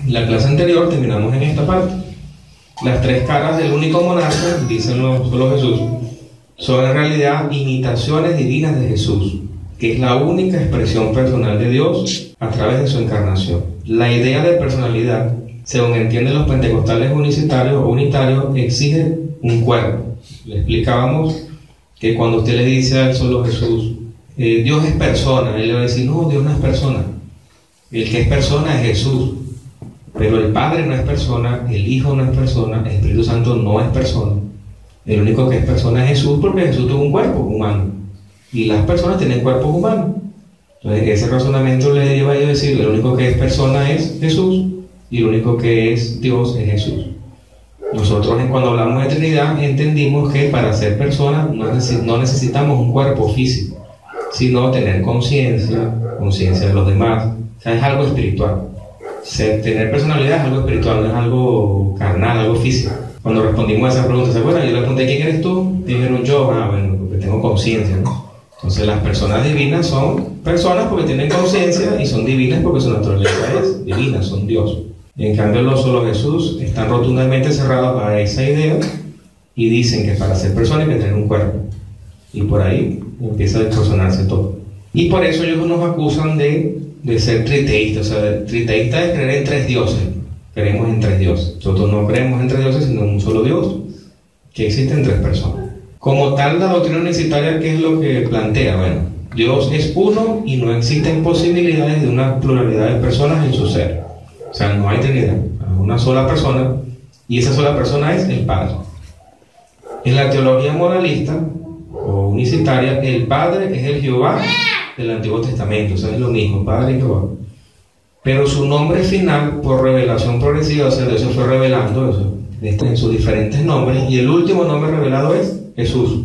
En la clase anterior terminamos en esta parte. Las tres caras del único monarca, dicen solo Jesús, son en realidad imitaciones divinas de Jesús, que es la única expresión personal de Dios a través de su encarnación. La idea de personalidad, según entienden los pentecostales unicitarios o unitarios, exige un cuerpo. Le explicábamos que cuando usted le dice al solo Jesús, Dios es persona, él le va a decir, no, Dios no es persona. El que es persona es Jesús. Pero el Padre no es persona, el Hijo no es persona, el Espíritu Santo no es persona. El único que es persona es Jesús, porque Jesús tuvo un cuerpo humano. Y las personas tienen cuerpos humanos. Entonces ese razonamiento le lleva a ellos a decir, el único que es persona es Jesús, y el único que es Dios es Jesús. Nosotros cuando hablamos de Trinidad entendimos que para ser persona no necesitamos un cuerpo físico, sino tener conciencia de los demás. O sea, es algo espiritual. Tener personalidad es algo espiritual, no es algo carnal, algo físico. Cuando respondimos a esa pregunta, ¿se acuerdan? Yo le pregunté, ¿quién eres tú? Dijeron yo, bueno, porque tengo conciencia, ¿no? Entonces las personas divinas son personas porque tienen conciencia y son divinas porque su naturaleza es divina, son Dios. En cambio los solo Jesús están rotundamente cerrados a esa idea y dicen que para ser persona hay que tener un cuerpo. Y por ahí empieza a distorsionarse todo. Y por eso ellos nos acusan de ser triteístas. O sea, triteísta es creer en tres dioses. Creemos en tres dioses. Nosotros no creemos en tres dioses, sino en un solo Dios, que existen tres personas. Como tal, la doctrina unicitaria, ¿qué es lo que plantea? Bueno, Dios es uno y no existen posibilidades de una pluralidad de personas en su ser. O sea, no hay Trinidad, hay una sola persona, y esa sola persona es el Padre. En la teología moralista o unicitaria, el Padre es el Jehová del Antiguo Testamento, o sea, es lo mismo, Padre y Jehová. Pero su nombre final, por revelación progresiva, o sea, Dios se fue revelando eso, en sus diferentes nombres, y el último nombre revelado es Jesús.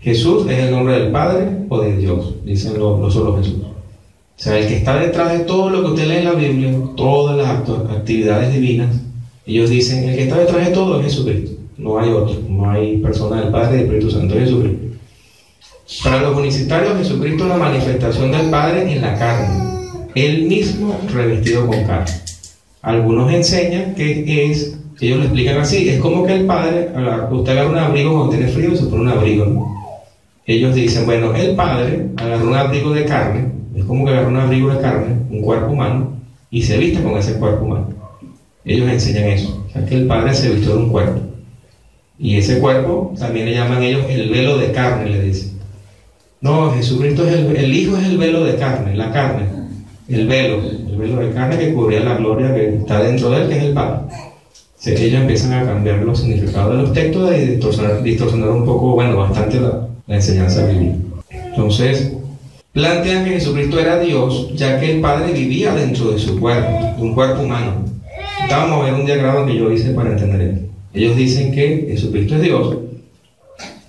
Jesús es el nombre del Padre o de Dios, dicen los solo Jesús. O sea, el que está detrás de todo lo que usted lee en la Biblia, todas las actividades divinas, ellos dicen, el que está detrás de todo es Jesucristo. No hay otro, no hay persona del Padre y del Espíritu Santo, es Jesucristo. Para los unicitarios, Jesucristo es la manifestación del Padre en la carne, Él mismo revestido con carne. Algunos enseñan que es, ellos lo explican así, es como que el Padre, usted agarra un abrigo cuando tiene frío y se pone un abrigo, ¿no? Ellos dicen, bueno, el Padre agarra un abrigo de carne, es como que agarra un abrigo de carne, un cuerpo humano, y se viste con ese cuerpo humano. Ellos enseñan eso, o sea, que el Padre se vistió de un cuerpo. Y ese cuerpo también le llaman ellos el velo de carne, le dicen. No, Jesucristo es el Hijo, es el velo de carne, la carne, el velo de carne que cubría la gloria que está dentro de él, que es el Padre. O sea, ellos empiezan a cambiar los significados de los textos y distorsionar un poco, bueno, bastante la enseñanza bíblica. Entonces, plantean que Jesucristo era Dios, ya que el Padre vivía dentro de su cuerpo, de un cuerpo humano. Vamos a ver un diagrama que yo hice para entender esto. Ellos dicen que Jesucristo es Dios.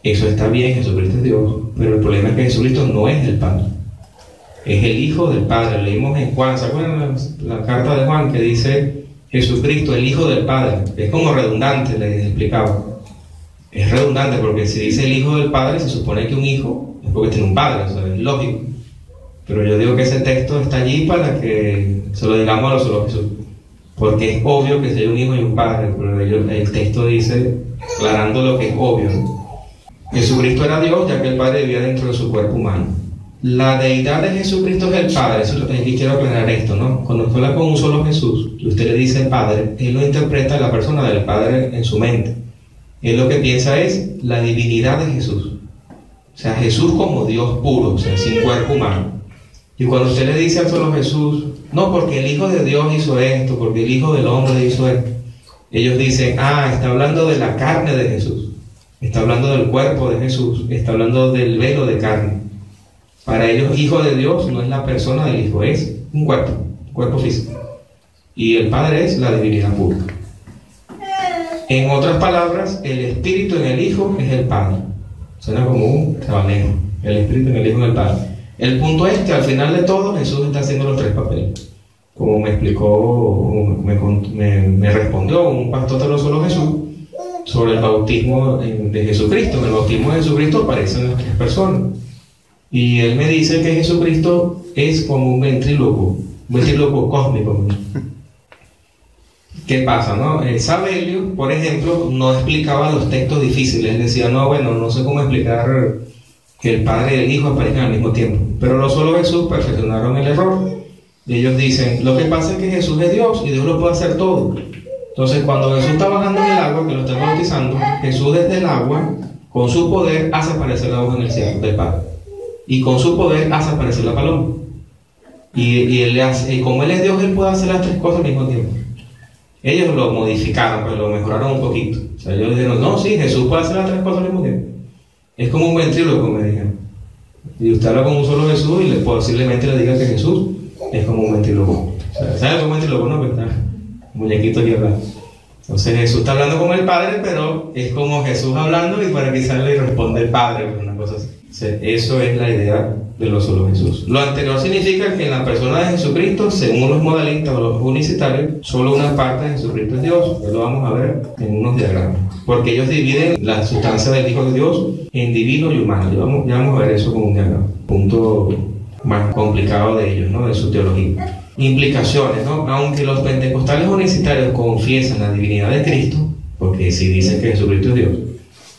Eso está bien, Jesucristo es Dios, pero el problema es que Jesucristo no es el Padre, es el Hijo del Padre. Leímos en Juan, ¿se acuerdan la carta de Juan que dice Jesucristo, el Hijo del Padre? Es como redundante, les explicaba. Es redundante porque si dice el Hijo del Padre, se supone que un hijo es porque tiene un padre, o sea, es lógico. Pero yo digo que ese texto está allí para que se lo digamos a los solo Jesús, porque es obvio que si hay un hijo y un padre, pero el texto dice, aclarando lo que es obvio, ¿no? Jesucristo era Dios, ya que el Padre vivía dentro de su cuerpo humano. La deidad de Jesucristo es el Padre. Eso aquí quiero aclarar esto, ¿no? Cuando usted habla con un solo Jesús y usted le dice el Padre, él lo interpreta a la persona del Padre en su mente. Él lo que piensa es la divinidad de Jesús. O sea, Jesús como Dios puro, o sea, sin cuerpo humano. Y cuando usted le dice al solo Jesús, no, porque el Hijo de Dios hizo esto, porque el Hijo del Hombre hizo esto, ellos dicen, está hablando de la carne de Jesús. Está hablando del cuerpo de Jesús, está hablando del velo de carne. Para ellos, Hijo de Dios no es la persona del Hijo, es un cuerpo físico. Y el Padre es la divinidad pura. En otras palabras, el Espíritu en el Hijo es el Padre. Suena como un trabalengo. El Espíritu en el Hijo es el Padre. El punto es que al final de todo, Jesús está haciendo los tres papeles. Como me explicó, me respondió un pastor de los solo Jesús, sobre el bautismo de Jesucristo. En el bautismo de Jesucristo aparecen las tres personas. Y él me dice que Jesucristo es como un ventrílocuo cósmico. ¿Qué pasa, no? Sabelio, por ejemplo, no explicaba los textos difíciles. Él decía, no, bueno, no sé cómo explicar que el Padre y el Hijo aparezcan al mismo tiempo. Pero los solo Jesús perfeccionaron el error. Y ellos dicen, lo que pasa es que Jesús es Dios y Dios lo puede hacer todo. Entonces, cuando Jesús está bajando en el agua, que lo está bautizando, Jesús desde el agua, con su poder, hace aparecer la voz en el cielo del Padre. Y con su poder hace aparecer la paloma. Y como Él es Dios, Él puede hacer las tres cosas al mismo tiempo. Ellos lo modificaron, pero lo mejoraron un poquito. O sea, ellos dijeron, no, sí, Jesús puede hacer las tres cosas al mismo tiempo. Es como un ventríloco, me dijeron. Y usted habla con un solo Jesús y posiblemente le diga que Jesús es como un ventríloco. O sea, ¿sabe cómo un ventríloco? No, que está un muñequito aquí hablando. Entonces Jesús está hablando con el Padre, pero es como Jesús hablando y para que salga y responde el Padre, una cosa así. O sea, eso es la idea de lo solo Jesús. Lo anterior significa que en la persona de Jesucristo, según los modalistas o los unicitarios, solo una parte de Jesucristo es Dios. Ya lo vamos a ver en unos diagramas. Porque ellos dividen la sustancia del Hijo de Dios en divino y humano. Ya vamos a ver eso con un diagrama. Punto más complicado de ellos, ¿no? De su teología. Implicaciones, ¿no? Aunque los pentecostales unicitarios confiesan la divinidad de Cristo, porque si dicen que Jesucristo es Dios,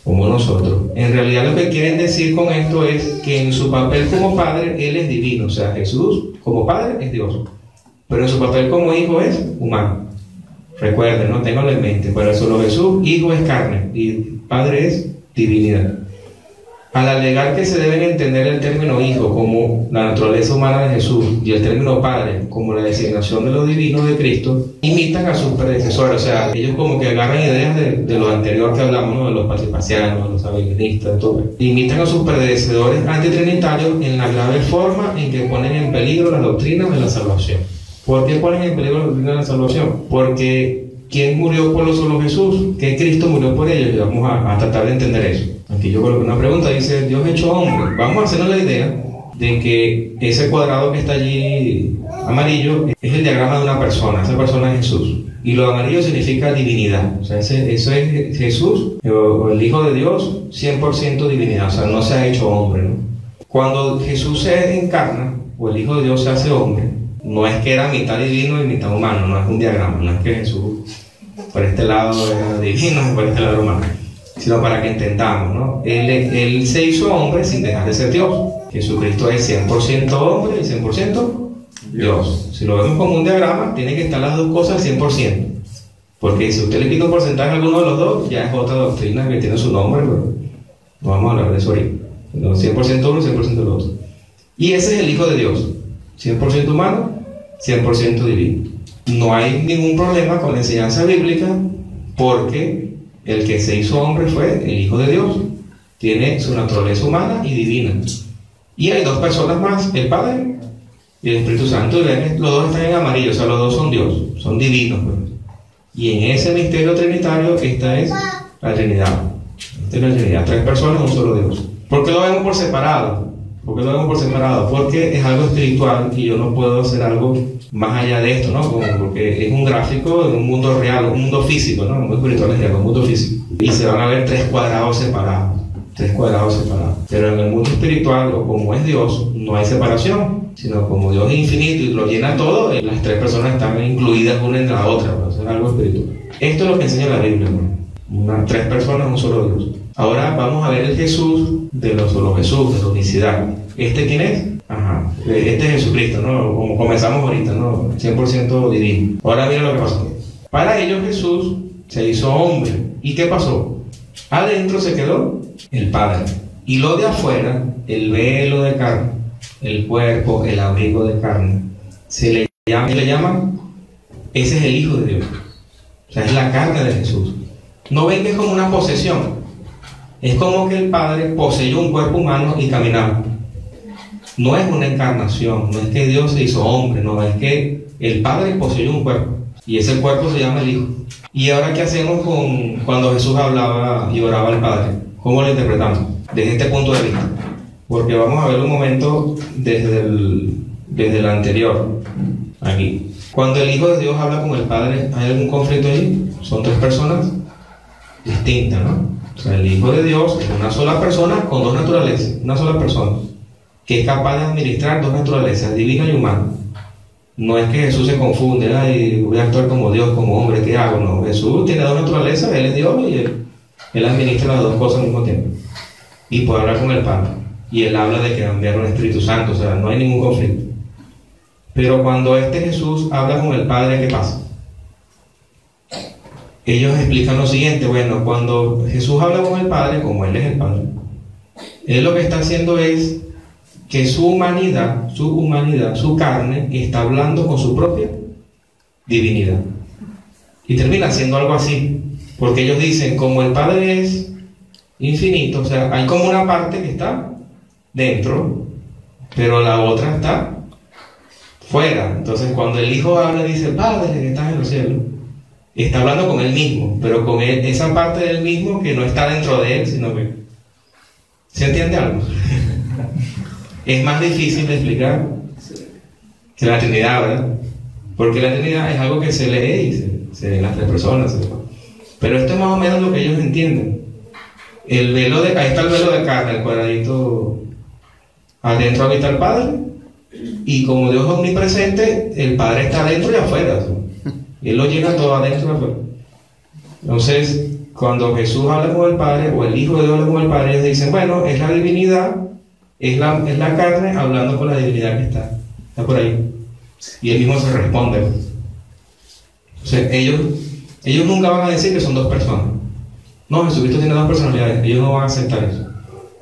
como nosotros, en realidad lo que quieren decir con esto es que en su papel como Padre, Él es divino. O sea, Jesús como Padre es Dios, pero en su papel como Hijo es humano. Recuerden, no tenganlo en mente, pero solo Jesús, Hijo es carne y Padre es divinidad. Al alegar que se deben entender el término Hijo como la naturaleza humana de Jesús y el término Padre como la designación de lo divino de Cristo, imitan a sus predecesores. O sea, ellos como que agarran ideas de lo anterior que hablamos, ¿no? De los patripacianos, de los abelistas, de todo. Imitan a sus predecesores antitrinitarios en la grave forma en que ponen en peligro las doctrinas de la salvación. ¿Por qué ponen en peligro las doctrinas de la salvación? Porque ¿quién murió por los solo Jesús? ¿Qué Cristo murió por ellos? Y vamos a tratar de entender eso. Aquí yo coloco una pregunta, dice, Dios hecho hombre. Vamos a hacernos la idea de que ese cuadrado que está allí amarillo es el diagrama de una persona. Esa persona es Jesús. Y lo amarillo significa divinidad. O sea, eso es Jesús, o el Hijo de Dios, 100% divinidad. O sea, no se ha hecho hombre, ¿no? Cuando Jesús se encarna, o el Hijo de Dios se hace hombre, no es que era mitad divino y mitad humano, no es un diagrama, no es que Jesús por este lado era divino y por este lado era humano, sino para que entendamos, ¿no? Él se hizo hombre sin dejar de ser Dios. Jesucristo es 100% hombre y 100% Dios. Si lo vemos como un diagrama, tiene que estar las dos cosas al 100%. Porque si usted le quita un porcentaje a alguno de los dos, ya es otra doctrina que tiene su nombre, pero no vamos a hablar de eso ahorita. 100% uno y 100% el otro. Y ese es el Hijo de Dios, 100% humano, 100% divino. No hay ningún problema con la enseñanza bíblica porque el que se hizo hombre fue el Hijo de Dios. Tiene su naturaleza humana y divina. Y hay dos personas más, el Padre y el Espíritu Santo. Y ven que los dos están en amarillo, o sea, los dos son Dios, son divinos, pues. Y en ese misterio trinitario, esta es la Trinidad. Esta es la Trinidad, tres personas, un solo Dios. ¿Por qué lo vemos por separado? ¿Por qué lo vemos por separado? Porque es algo espiritual y yo no puedo hacer algo más allá de esto, ¿no? Porque es un gráfico en un mundo real, un mundo físico, ¿no? Un mundo espiritual es real, un mundo físico. Y se van a ver tres cuadrados separados. Pero en el mundo espiritual, o como es Dios, no hay separación, sino como Dios es infinito y lo llena todo, las tres personas están incluidas una en la otra, ¿no? Es algo espiritual. Esto es lo que enseña la Biblia, ¿no? Tres personas, un solo Dios. Ahora vamos a ver el Jesús de los solo Jesús, de la unicidad. ¿Este quién es? Este es Jesucristo, ¿no? Como comenzamos ahorita, ¿no? 100% divino. Ahora mira lo que pasó. Para ellos Jesús se hizo hombre. ¿Y qué pasó? Adentro se quedó el Padre. Y lo de afuera, el velo de carne, el cuerpo, el abrigo de carne, se le llama, ese es el Hijo de Dios. O sea, es la carne de Jesús. No ven que es como una posesión. Es como que el Padre poseyó un cuerpo humano y caminaba. No es una encarnación, no es que Dios se hizo hombre, no, es que el Padre poseyó un cuerpo y ese cuerpo se llama el Hijo. ¿Y ahora qué hacemos cuando Jesús hablaba y oraba al Padre? ¿Cómo lo interpretamos? Desde este punto de vista. Porque vamos a ver un momento desde el anterior, aquí. Cuando el Hijo de Dios habla con el Padre, ¿hay algún conflicto ahí? Son tres personas distintas, ¿no? O sea, el Hijo de Dios es una sola persona con dos naturalezas, una sola persona, que es capaz de administrar dos naturalezas, divina y humana. No es que Jesús se confunde, ay, voy a actuar como Dios, como hombre, ¿qué hago? No, Jesús tiene dos naturalezas, Él es Dios y Él administra las dos cosas al mismo tiempo. Y puede hablar con el Padre. Y Él habla de que va a enviar un Espíritu Santo, o sea, no hay ningún conflicto. Pero cuando Jesús habla con el Padre, ¿qué pasa? Ellos explican lo siguiente: bueno, cuando Jesús habla con el Padre, como Él es el Padre, Él lo que está haciendo es que su humanidad, su carne, está hablando con su propia divinidad. Y termina haciendo algo así, porque ellos dicen, como el Padre es infinito, o sea, hay como una parte que está dentro, pero la otra está fuera. Entonces, cuando el Hijo habla, dice, Padre que estás en los cielos, está hablando con Él mismo, pero con él, esa parte del mismo que no está dentro de Él, sino que... ¿Se entiende algo? Es más difícil de explicar que la Trinidad, ¿verdad? Porque la Trinidad es algo que se lee y se ve en las tres personas, ¿sí? Pero esto es más o menos lo que ellos entienden. Ahí está el velo de carne, el cuadradito, adentro habita el Padre, y como Dios es omnipresente, el Padre está adentro y afuera, ¿sí? Él lo llena todo adentro y afuera. Entonces, cuando Jesús habla con el Padre, o el Hijo de Dios habla con el Padre, ellos dicen, bueno, es la divinidad, es la carne hablando con la divinidad que está por ahí. Y Él mismo se responde. O sea, ellos nunca van a decir que son dos personas. No, Jesucristo tiene dos personalidades. Ellos no van a aceptar eso.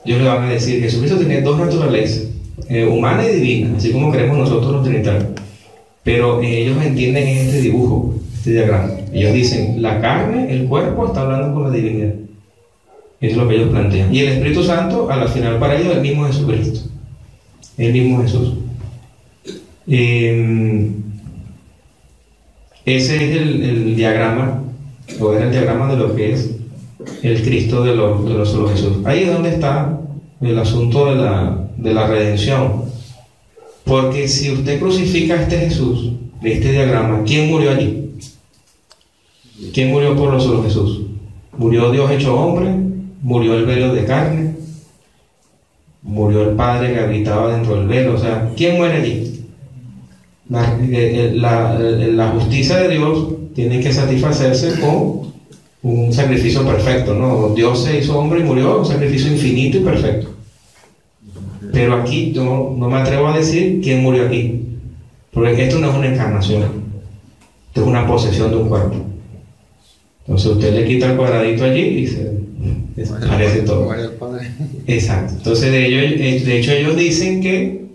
Ellos le van a decir, Jesucristo tiene dos naturalezas, humana y divina, así como creemos nosotros los trinitarios. Pero ellos entienden este dibujo, este diagrama. Ellos dicen, la carne, el cuerpo, está hablando con la divinidad. Eso es lo que ellos plantean. Y el Espíritu Santo, al final para ellos, el mismo Jesucristo. El mismo Jesús. Ese es el diagrama, o era el diagrama de lo que es el Cristo de los solo Jesús. Ahí es donde está el asunto de la redención. Porque si usted crucifica a este Jesús, de este diagrama, ¿quién murió allí? ¿Quién murió por los solo Jesús? Murió Dios hecho hombre, murió el velo de carne, murió el Padre que habitaba dentro del velo. O sea, ¿quién muere allí? La justicia de Dios tiene que satisfacerse con un sacrificio perfecto, ¿no? Dios se hizo hombre y murió, un sacrificio infinito y perfecto. Pero aquí yo no me atrevo a decir quién murió aquí, porque esto no es una encarnación, esto es una posesión de un cuerpo. Entonces usted le quita el cuadradito allí y se desaparece todo. Exacto. Entonces de hecho ellos dicen que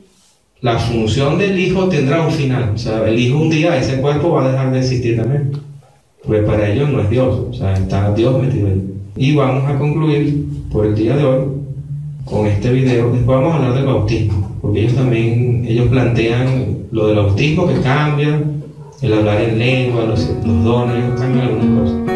la función del Hijo tendrá un final. O sea, el Hijo un día, ese cuerpo va a dejar de existir también, porque para ellos no es Dios, o sea, está Dios metido ahí. Y vamos a concluir por el día de hoy con este video. Después vamos a hablar del bautismo, porque ellos plantean lo del bautismo que cambia, el hablar en lengua, los dones, cambian algunas cosas.